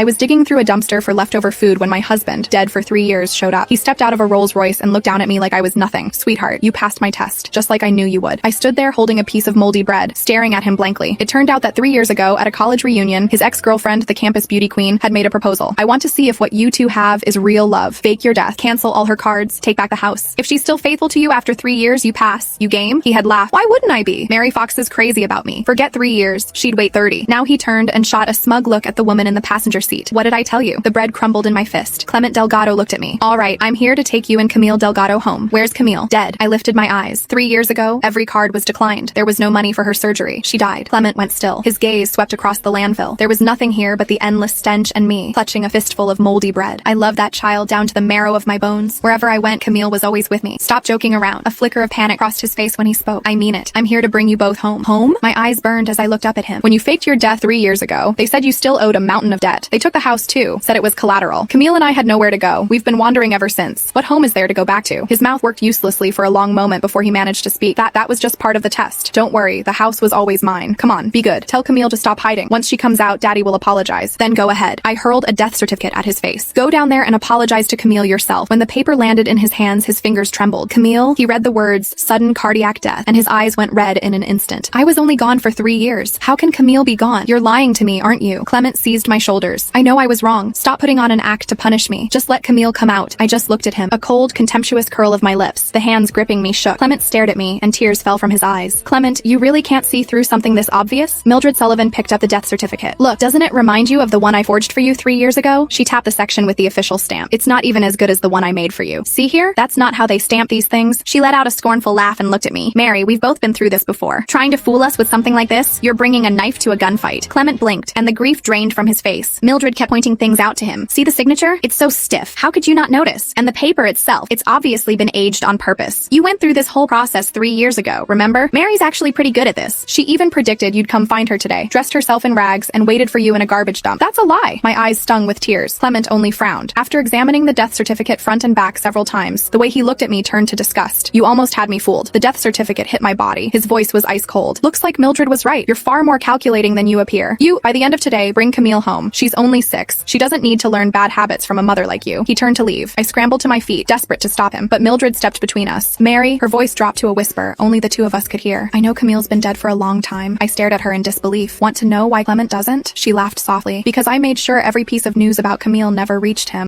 I was digging through a dumpster for leftover food when my husband, dead for 3 years, showed up. He stepped out of a Rolls Royce and looked down at me like I was nothing. Sweetheart, you passed my test, just like I knew you would. I stood there holding a piece of moldy bread, staring at him blankly. It turned out that 3 years ago, at a college reunion, his ex-girlfriend, the campus beauty queen, had made a proposal. I want to see if what you two have is real love. Fake your death, cancel all her cards, take back the house. If she's still faithful to you after 3 years, you pass. You game? He had laughed. Why wouldn't I be? Mary Fox is crazy about me. Forget 3 years. She'd wait 30. Now he turned and shot a smug look at the woman in the passenger seat. What did I tell you? The bread crumbled in my fist. Clement Delgado looked at me. All right, I'm here to take you and Camille Delgado home. Where's Camille? Dead. I lifted my eyes. 3 years ago, every card was declined. There was no money for her surgery. She died. Clement went still. His gaze swept across the landfill. There was nothing here but the endless stench and me, clutching a fistful of moldy bread. I loved that child down to the marrow of my bones. Wherever I went, Camille was always with me. Stop joking around. A flicker of panic crossed his face when he spoke. I mean it. I'm here to bring you both home. Home? My eyes burned as I looked up at him. When you faked your death 3 years ago, they said you still owed a mountain of debt. They took the house too, said it was collateral. Camille and I had nowhere to go. We've been wandering ever since. What home is there to go back to? His mouth worked uselessly for a long moment before he managed to speak. That was just part of the test. Don't worry, the house was always mine. Come on, be good. Tell Camille to stop hiding. Once she comes out, Daddy will apologize. Then go ahead. I hurled a death certificate at his face. Go down there and apologize to Camille yourself. When the paper landed in his hands, his fingers trembled. Camille, he read the words, sudden cardiac death, and his eyes went red in an instant. I was only gone for 3 years. How can Camille be gone? You're lying to me, aren't you? Clement seized my shoulders. I know I was wrong. Stop putting on an act to punish me. Just let Camille come out. I just looked at him. A cold, contemptuous curl of my lips. The hands gripping me shook. Clement stared at me, and tears fell from his eyes. Clement, you really can't see through something this obvious? Mildred Sullivan picked up the death certificate. Look, doesn't it remind you of the one I forged for you 3 years ago? She tapped the section with the official stamp. It's not even as good as the one I made for you. See here? That's not how they stamp these things. She let out a scornful laugh and looked at me. Mary, we've both been through this before. Trying to fool us with something like this? You're bringing a knife to a gunfight. Clement blinked, and the grief drained from his face. Mildred kept pointing things out to him. See the signature? It's so stiff. How could you not notice? And the paper itself, it's obviously been aged on purpose. You went through this whole process 3 years ago, remember? Mary's actually pretty good at this. She even predicted you'd come find her today, dressed herself in rags, and waited for you in a garbage dump. That's a lie. My eyes stung with tears. Clement only frowned. After examining the death certificate front and back several times, the way he looked at me turned to disgust. You almost had me fooled. The death certificate hit my body. His voice was ice cold. Looks like Mildred was right. You're far more calculating than you appear. By the end of today, bring Camille home. She's only 6. She doesn't need to learn bad habits from a mother like you. He turned to leave. I scrambled to my feet, desperate to stop him, but Mildred stepped between us. Mary, her voice dropped to a whisper, only the two of us could hear. I know Camille's been dead for a long time. I stared at her in disbelief. Want to know why Clement doesn't? She laughed softly. Because I made sure every piece of news about Camille never reached him.